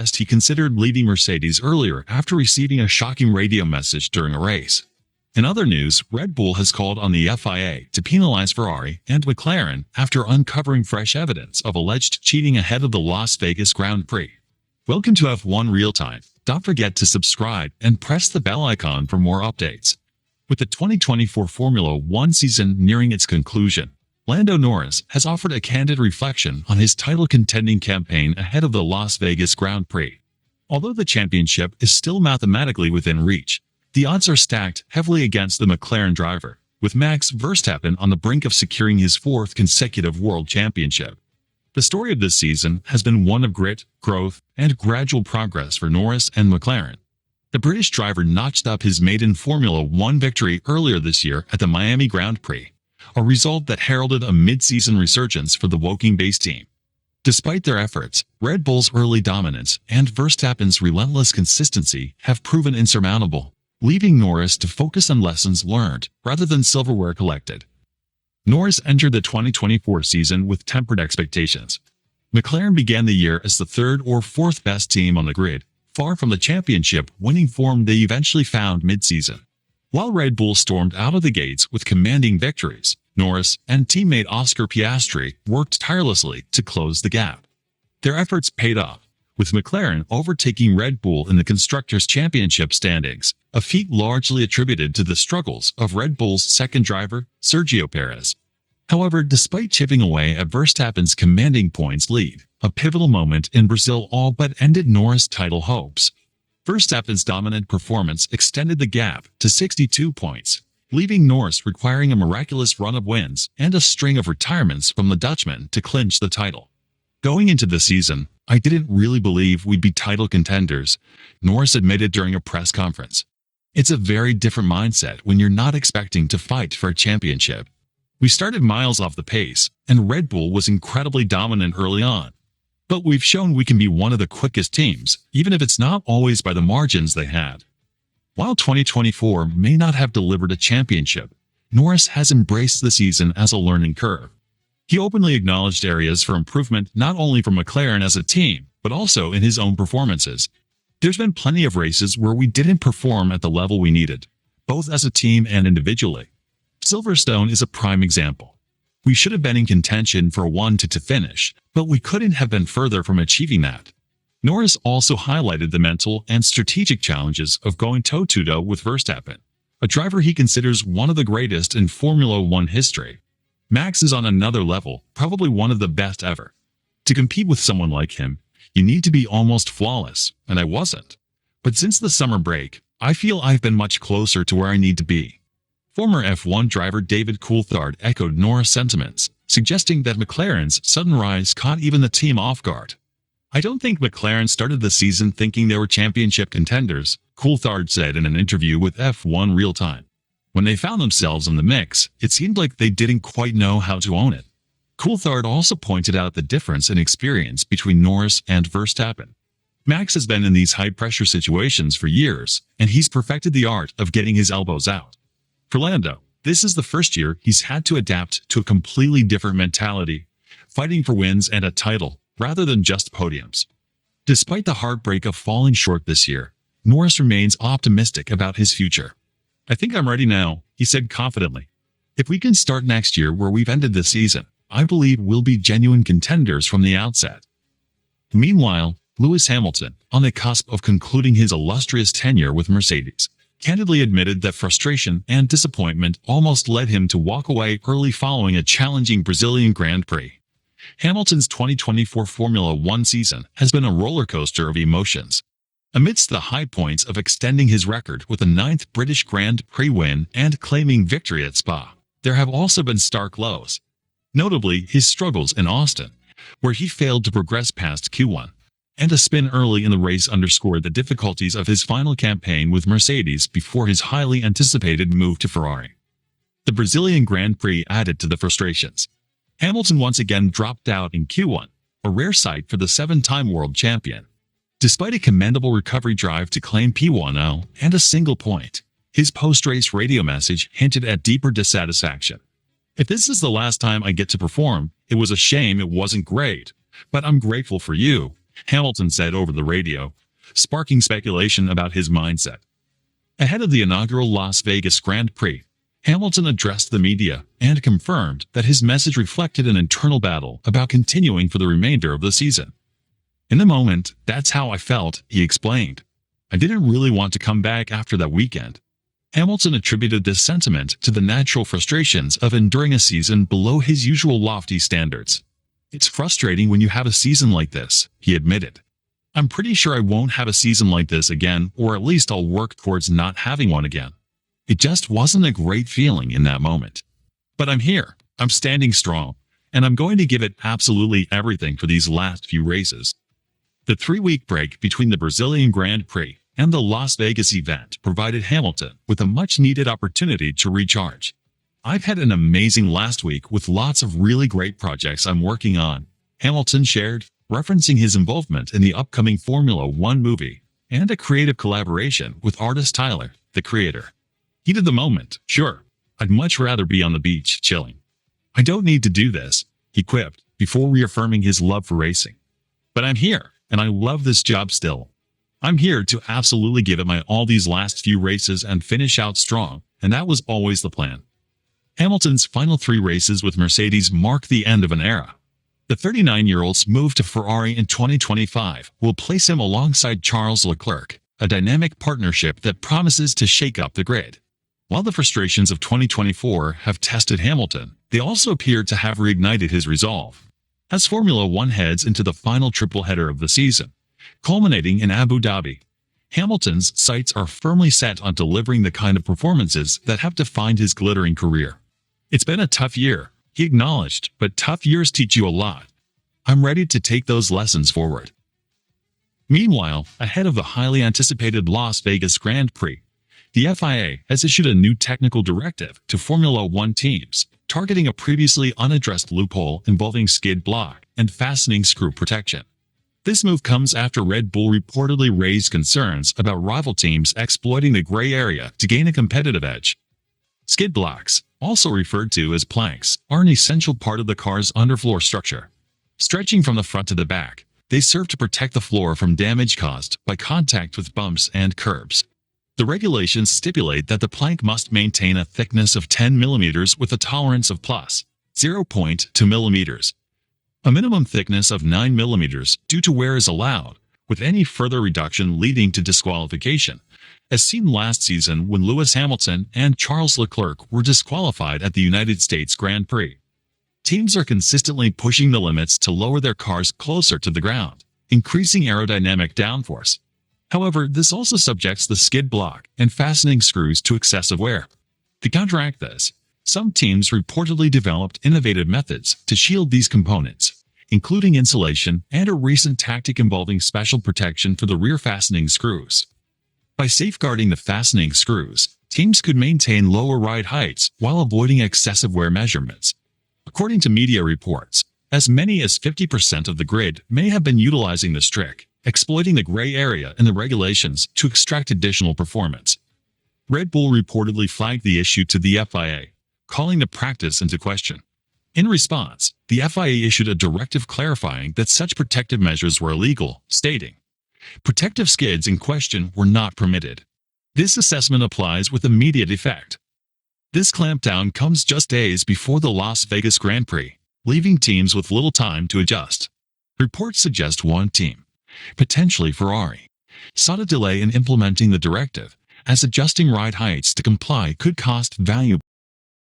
expressed he considered leaving Mercedes earlier after receiving a shocking radio message during a race. In other news, Red Bull has called on the FIA to penalize Ferrari and McLaren after uncovering fresh evidence of alleged cheating ahead of the Las Vegas Grand Prix. Welcome to F1 Real Time. Don't forget to subscribe and press the bell icon for more updates. With the 2024 Formula One season nearing its conclusion, Lando Norris has offered a candid reflection on his title-contending campaign ahead of the Las Vegas Grand Prix. Although the championship is still mathematically within reach, the odds are stacked heavily against the McLaren driver, with Max Verstappen on the brink of securing his fourth consecutive world championship. The story of this season has been one of grit, growth, and gradual progress for Norris and McLaren. The British driver notched up his maiden Formula One victory earlier this year at the Miami Grand Prix, a result that heralded a mid-season resurgence for the Woking-based team. Despite their efforts, Red Bull's early dominance and Verstappen's relentless consistency have proven insurmountable, leaving Norris to focus on lessons learned rather than silverware collected. Norris entered the 2024 season with tempered expectations. McLaren began the year as the third or fourth best team on the grid, far from the championship-winning form they eventually found mid-season. While Red Bull stormed out of the gates with commanding victories, Norris and teammate Oscar Piastri worked tirelessly to close the gap. Their efforts paid off, with McLaren overtaking Red Bull in the Constructors' Championship standings, a feat largely attributed to the struggles of Red Bull's second driver, Sergio Perez. However, despite chipping away at Verstappen's commanding points lead, a pivotal moment in Brazil all but ended Norris' title hopes. Verstappen's dominant performance extended the gap to 62 points, leaving Norris requiring a miraculous run of wins and a string of retirements from the Dutchman to clinch the title. Going into the season, I didn't really believe we'd be title contenders, Norris admitted during a press conference. It's a very different mindset when you're not expecting to fight for a championship. We started miles off the pace, and Red Bull was incredibly dominant early on. But we've shown we can be one of the quickest teams, even if it's not always by the margins they had. While 2024 may not have delivered a championship, Norris has embraced the season as a learning curve. He openly acknowledged areas for improvement not only for McLaren as a team, but also in his own performances. There's been plenty of races where we didn't perform at the level we needed, both as a team and individually. Silverstone is a prime example. We should have been in contention for a 1-2 finish, but we couldn't have been further from achieving that. Norris also highlighted the mental and strategic challenges of going toe-to-toe with Verstappen, a driver he considers one of the greatest in Formula One history. Max is on another level, probably one of the best ever. To compete with someone like him, you need to be almost flawless, and I wasn't. But since the summer break, I feel I've been much closer to where I need to be. Former F1 driver David Coulthard echoed Norris' sentiments, suggesting that McLaren's sudden rise caught even the team off guard. I don't think McLaren started the season thinking they were championship contenders, Coulthard said in an interview with F1 Real Time. When they found themselves in the mix, it seemed like they didn't quite know how to own it. Coulthard also pointed out the difference in experience between Norris and Verstappen. Max has been in these high-pressure situations for years, and he's perfected the art of getting his elbows out. For Lando, this is the first year he's had to adapt to a completely different mentality, fighting for wins and a title, rather than just podiums. Despite the heartbreak of falling short this year, Norris remains optimistic about his future. I think I'm ready now, he said confidently. If we can start next year where we've ended this season, I believe we'll be genuine contenders from the outset. Meanwhile, Lewis Hamilton, on the cusp of concluding his illustrious tenure with Mercedes, candidly admitted that frustration and disappointment almost led him to walk away early following a challenging Brazilian Grand Prix. Hamilton's 2024 Formula One season has been a roller coaster of emotions. Amidst the high points of extending his record with a 9th British Grand Prix win and claiming victory at Spa, there have also been stark lows. Notably, his struggles in Austin, where he failed to progress past Q1, and a spin early in the race underscored the difficulties of his final campaign with Mercedes before his highly anticipated move to Ferrari. The Brazilian Grand Prix added to the frustrations. Hamilton once again dropped out in Q1, a rare sight for the 7-time world champion. Despite a commendable recovery drive to claim P10 and a single point, his post-race radio message hinted at deeper dissatisfaction. If this is the last time I get to perform, it was a shame it wasn't great, but I'm grateful for you, Hamilton said over the radio, sparking speculation about his mindset. Ahead of the inaugural Las Vegas Grand Prix, Hamilton addressed the media and confirmed that his message reflected an internal battle about continuing for the remainder of the season. "In the moment, that's how I felt," he explained. "I didn't really want to come back after that weekend." Hamilton attributed this sentiment to the natural frustrations of enduring a season below his usual lofty standards. "It's frustrating when you have a season like this," he admitted. "I'm pretty sure I won't have a season like this again, or at least I'll work towards not having one again. It just wasn't a great feeling in that moment. But I'm here, I'm standing strong, and I'm going to give it absolutely everything for these last few races." The 3-week break between the Brazilian Grand Prix and the Las Vegas event provided Hamilton with a much-needed opportunity to recharge. "I've had an amazing last week with lots of really great projects I'm working on," Hamilton shared, referencing his involvement in the upcoming Formula One movie and a creative collaboration with artist Tyler, the creator. "Heat of the moment, sure. I'd much rather be on the beach, chilling. I don't need to do this," he quipped, before reaffirming his love for racing. "But I'm here, and I love this job still. I'm here to absolutely give it my all these last few races and finish out strong, and that was always the plan." Hamilton's final 3 races with Mercedes mark the end of an era. The 39-year-old's move to Ferrari in 2025 will place him alongside Charles Leclerc, a dynamic partnership that promises to shake up the grid. While the frustrations of 2024 have tested Hamilton, they also appear to have reignited his resolve. As Formula One heads into the final tripleheader of the season, culminating in Abu Dhabi, Hamilton's sights are firmly set on delivering the kind of performances that have defined his glittering career. "It's been a tough year," he acknowledged, "but tough years teach you a lot. I'm ready to take those lessons forward." Meanwhile, ahead of the highly anticipated Las Vegas Grand Prix, the FIA has issued a new technical directive to Formula One teams, targeting a previously unaddressed loophole involving skid block and fastening screw protection. This move comes after Red Bull reportedly raised concerns about rival teams exploiting the gray area to gain a competitive edge. Skid blocks, also referred to as planks, are an essential part of the car's underfloor structure. Stretching from the front to the back, they serve to protect the floor from damage caused by contact with bumps and curbs. The regulations stipulate that the plank must maintain a thickness of 10 mm with a tolerance of plus 0.2 mm. A minimum thickness of 9 mm due to wear is allowed, with any further reduction leading to disqualification, as seen last season when Lewis Hamilton and Charles Leclerc were disqualified at the United States Grand Prix. Teams are consistently pushing the limits to lower their cars closer to the ground, increasing aerodynamic downforce. However, this also subjects the skid block and fastening screws to excessive wear. To counteract this, some teams reportedly developed innovative methods to shield these components, including insulation and a recent tactic involving special protection for the rear fastening screws. By safeguarding the fastening screws, teams could maintain lower ride heights while avoiding excessive wear measurements. According to media reports, as many as 50% of the grid may have been utilizing this trick, exploiting the gray area in the regulations to extract additional performance. Red Bull reportedly flagged the issue to the FIA, calling the practice into question. In response, the FIA issued a directive clarifying that such protective measures were illegal, stating, "Protective skids in question were not permitted. This assessment applies with immediate effect." This clampdown comes just days before the Las Vegas Grand Prix, leaving teams with little time to adjust. Reports suggest one team, potentially Ferrari, sought a delay in implementing the directive, as adjusting ride heights to comply could cost valuable